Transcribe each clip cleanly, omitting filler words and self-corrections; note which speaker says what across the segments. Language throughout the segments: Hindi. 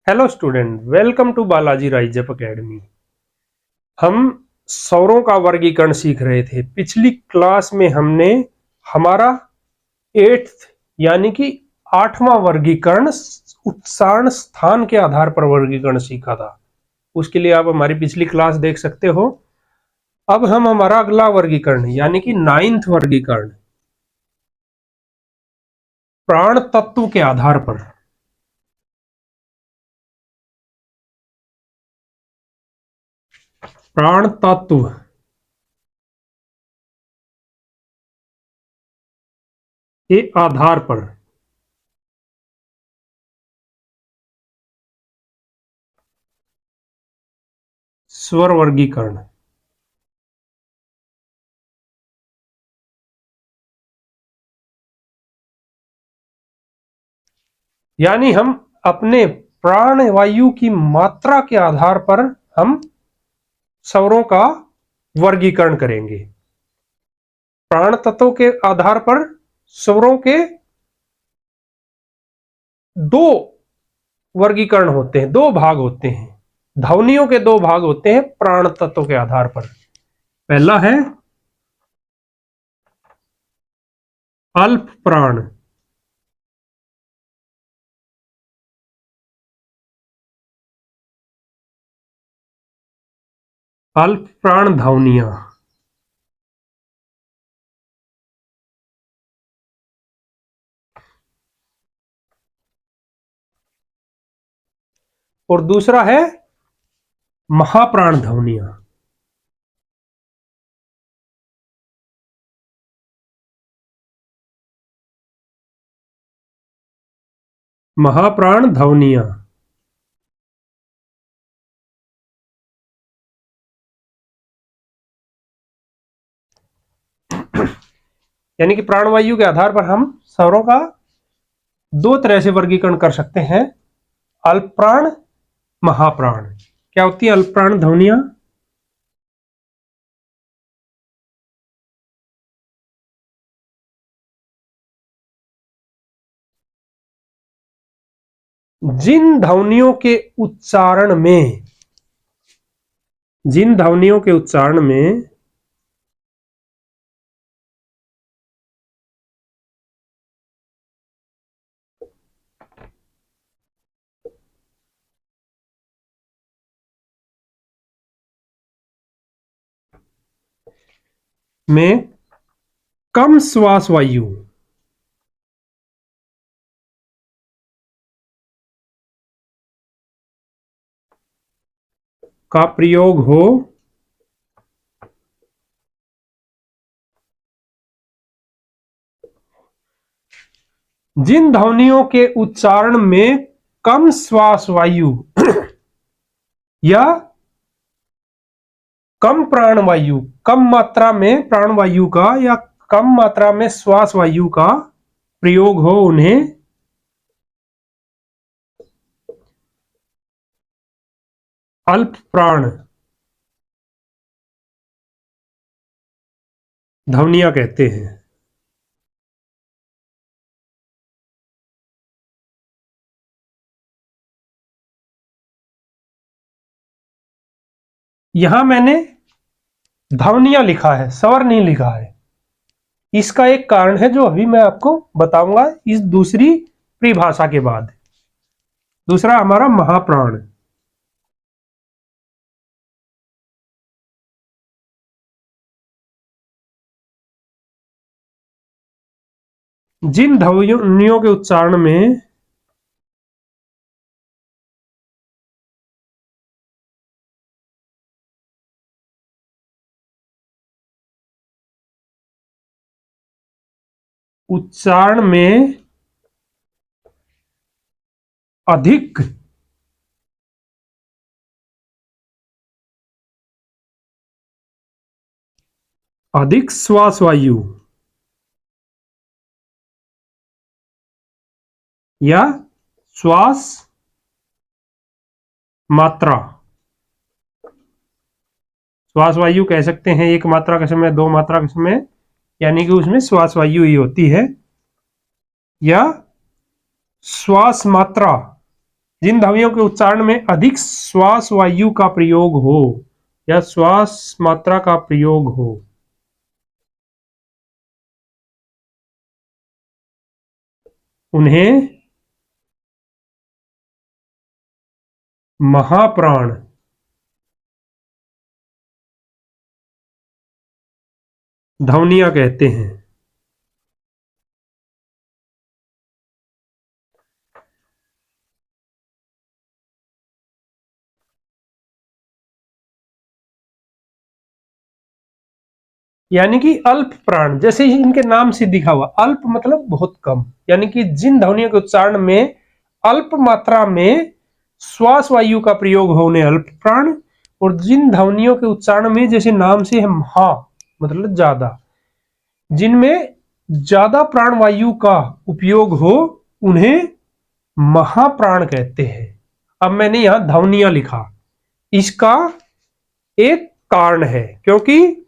Speaker 1: Hello student, welcome to Balaji rise up academy. हम सौरों का वर्गीकरण सीख रहे थे। पिछली क्लास में हमने हमारा 8th यानी कि 8वां वर्गीकरण उत्सारण स्थान के आधार पर वर्गीकरण सीखा था। उसके लिए आप हमारी पिछली क्लास देख सकते हो। अब हम हमारा अगला वर्गीकरण यानी कि 9th वर्गीकरण प्राण तत्व के आधार पर प्राण तत्व के आधार पर स्वर वर्गीकरण यानी हम अपने प्राण वायु की मात्रा के आधार पर हम स्वरों का वर्गीकरण करेंगे। प्राण तत्वों के आधार पर स्वरों के दो वर्गीकरण होते हैं, दो भाग होते हैं। ध्वनियों के दो भाग होते हैं प्राण तत्वों के आधार पर। पहला है अल्प प्राण, अल्प प्राण ध्वनियां। और दूसरा है महाप्राण ध्वनियां। महाप्राण ध्वनियां यानी कि प्राणवायु के आधार पर हम स्वरों का दो तरह से वर्गीकरण कर सकते हैं, अल्प प्राण, महाप्राण। क्या होती है अल्प प्राण ध्वनियां? जिन ध्वनियों के उच्चारण में जिन ध्वनियों के उच्चारण में कम श्वास वायु का प्रयोग हो, जिन ध्वनियों के उच्चारण में कम श्वास वायु या कम प्राणवायु, कम मात्रा में प्राणवायु का या कम मात्रा में श्वास वायु का प्रयोग हो, उन्हें अल्प प्राण ध्वनियां कहते हैं। यहां मैंने ध्वनियां लिखा है, स्वर नहीं लिखा है। इसका एक कारण है जो अभी मैं आपको बताऊंगा इस दूसरी परिभाषा के बाद। दूसरा हमारा महाप्राण। जिन ध्वनियों के उच्चारण में अधिक अधिक श्वास वायु या श्वास मात्रा, श्वास वायु कह सकते हैं एक मात्रा के समय, दो मात्रा के समय, यानी कि उसमें श्वास वायु ही होती है, या श्वास मात्रा जिन ध्वनियों के उच्चारण में अधिक श्वास वायु का प्रयोग हो या श्वास मात्रा का प्रयोग हो, उन्हें महाप्राण ध्वनियां कहते हैं। यानी कि अल्प प्राण, जैसे ही इनके नाम से दिखा हुआ, अल्प मतलब बहुत कम, यानी कि जिन ध्वनियों के उच्चारण में अल्प मात्रा में श्वास वायु का प्रयोग हो उन्हें अल्प प्राण, और जिन ध्वनियों के उच्चारण में जैसे नाम से हम हा मतलब ज्यादा, जिनमें ज्यादा प्राण वायु का उपयोग हो उन्हें महाप्राण कहते हैं। अब मैंने यहां ध्वनियां लिखा, इसका एक कारण है, क्योंकि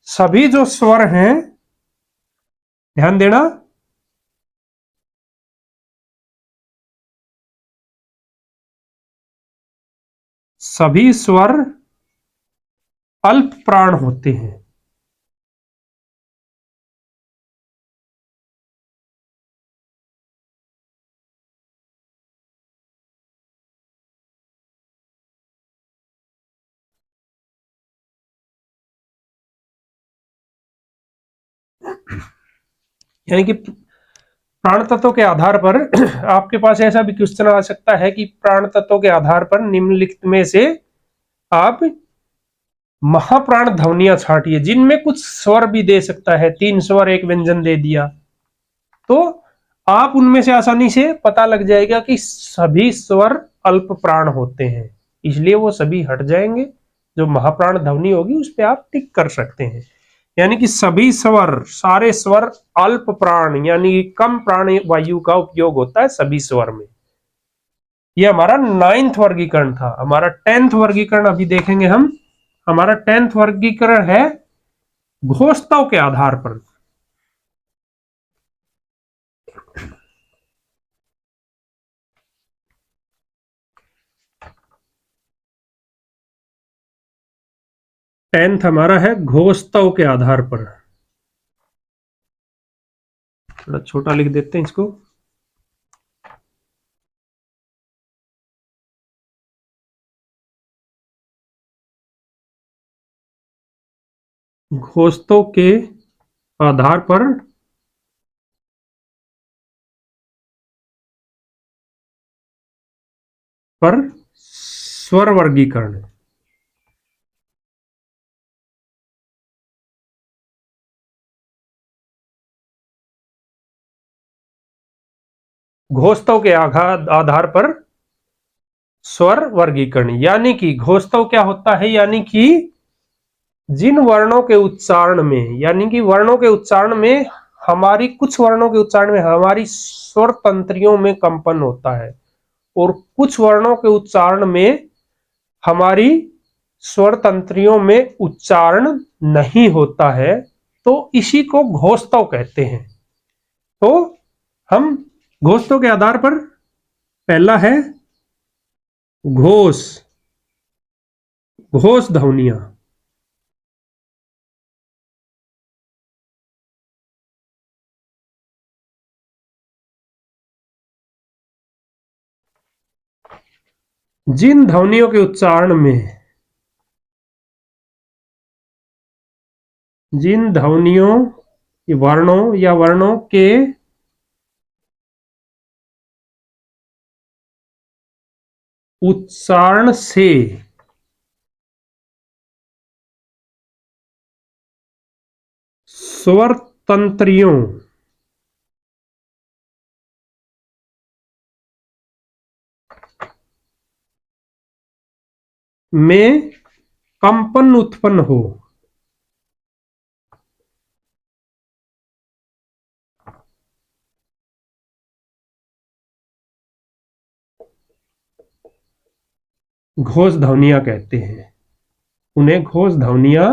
Speaker 1: सभी जो स्वर हैं, ध्यान देना, सभी स्वर अल्प प्राण होते हैं। यानी कि प्राण तत्वों के आधार पर आपके पास ऐसा भी क्वेश्चन आ सकता है कि प्राण तत्वों के आधार पर निम्नलिखित में से आप महाप्राण ध्वनियां छांटिए, जिनमें कुछ स्वर भी दे सकता है, 3 स्वर एक व्यंजन दे दिया, तो आप उनमें से आसानी से पता लग जाएगा कि सभी स्वर अल्प प्राण होते हैं, इसलिए वो सभी हट जाएंगे। जो महाप्राण ध्वनि होगी उस पर आप टिक कर सकते हैं। यानी कि सभी स्वर, सारे स्वर अल्प प्राण यानी कि कम प्राण वायु का उपयोग होता है सभी स्वर में। ये हमारा 9th वर्गीकरण था। हमारा 10th वर्गीकरण अभी देखेंगे हम। हमारा 10th वर्गीकरण है घोषताओं के आधार पर। टेंथ हमारा है घोषताओं के आधार पर। थोड़ा छोटा लिख देते हैं इसको। घोषताओं के आधार पर स्वर वर्गीकरण। घोषताओं के आधार पर स्वर वर्गीकरण, यानी कि घोषताओं क्या होता है, यानी कि जिन वर्णों के उच्चारण में, यानी कि वर्णों के उच्चारण में हमारी, कुछ वर्णों के उच्चारण में हमारी स्वर तंत्रियों में कंपन होता है और कुछ वर्णों के उच्चारण में हमारी स्वर तंत्रियों में उच्चारण नहीं होता है, तो इसी को घोषताव कहते हैं। तो हम घोषताव के आधार पर, पहला है घोष, घोष ध्वनियां। जिन ध्वनियों के उच्चारण में, जिन ध्वनियों, वर्णों या वर्णों के उच्चारण से स्वर तंत्रियों में कंपन उत्पन्न हो, घोष ध्वनियां कहते हैं। उन्हें घोष ध्वनियां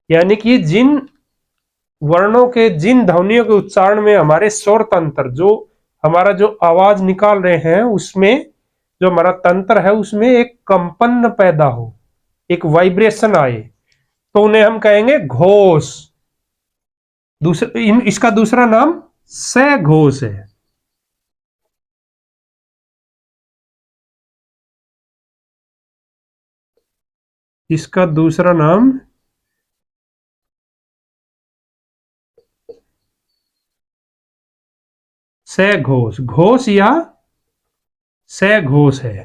Speaker 1: यानी कि जिन वर्णों के, जिन ध्वनियों के उच्चारण में हमारे स्वर तंत्र, जो हमारा जो आवाज निकाल रहे हैं उसमें, जो हमारा तंत्र है उसमें एक कंपन पैदा हो, एक वाइब्रेशन आए, तो उन्हें हम कहेंगे घोष। इसका दूसरा नाम सघोष है। इसका दूसरा नाम सघोष, घोष या सघोष है।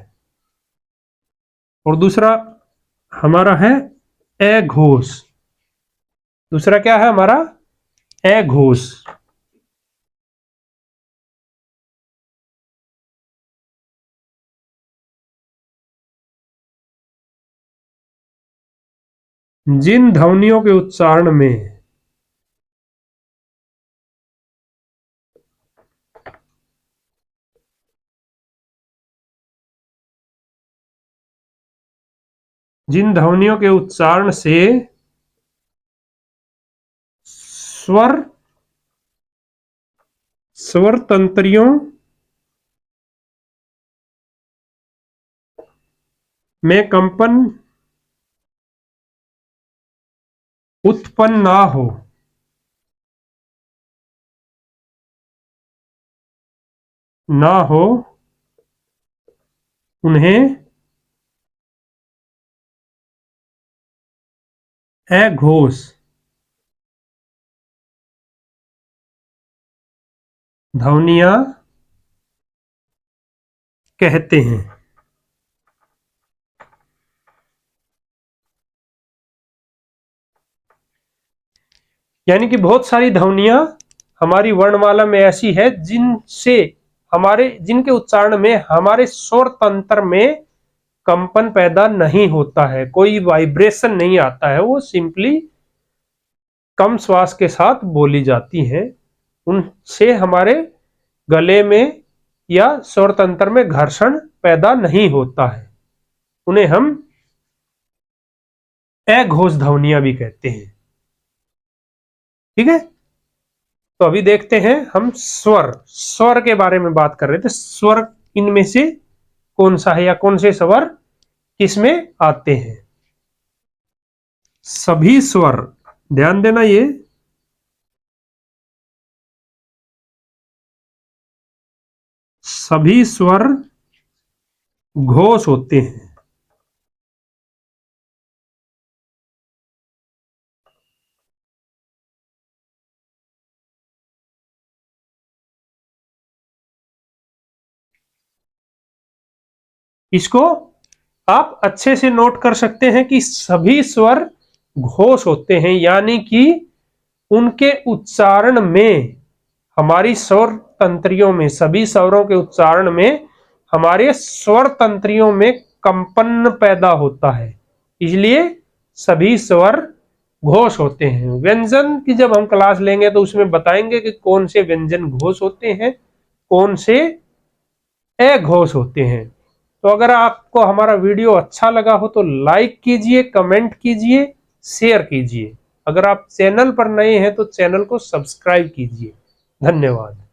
Speaker 1: और दूसरा हमारा है अघोष। दूसरा क्या है हमारा? अघोष। जिन ध्वनियों के उच्चारण में जिन ध्वनियों के उच्चारण से स्वर तंत्रियों में कंपन उत्पन्न ना हो उन्हें अघोष ध्वनियां कहते हैं। यानी कि बहुत सारी ध्वनियां हमारी वर्णमाला में ऐसी है जिनसे जिनके उच्चारण में हमारे स्वर तंत्र में कंपन पैदा नहीं होता है, कोई वाइब्रेशन नहीं आता है, वो सिंपली कम श्वास के साथ बोली जाती हैं। उनसे हमारे गले में या स्वर तंत्र में घर्षण पैदा नहीं होता है, उन्हें हम अघोष ध्वनियां भी कहते हैं। ठीक है, तो अभी देखते हैं हम स्वर के बारे में बात कर रहे थे। स्वर इनमें से कौन सा है या कौन से स्वर किसमें आते हैं? सभी स्वर, ध्यान देना, ये सभी स्वर घोष होते हैं। इसको आप अच्छे से नोट कर सकते हैं कि सभी स्वर घोष होते हैं, यानी कि उनके उच्चारण में, हमारी स्वर तंत्रियों में, सभी स्वरों के उच्चारण में हमारे स्वर तंत्रियों में कंपन पैदा होता है, इसलिए सभी स्वर घोष होते हैं। व्यंजन की जब हम क्लास लेंगे तो उसमें बताएंगे कि कौन से व्यंजन घोष होते हैं, कौन से अघोष होते हैं। तो अगर आपको हमारा वीडियो अच्छा लगा हो तो लाइक कीजिए, कमेंट कीजिए, शेयर कीजिए। अगर आप चैनल पर नए हैं तो चैनल को सब्सक्राइब कीजिए। धन्यवाद।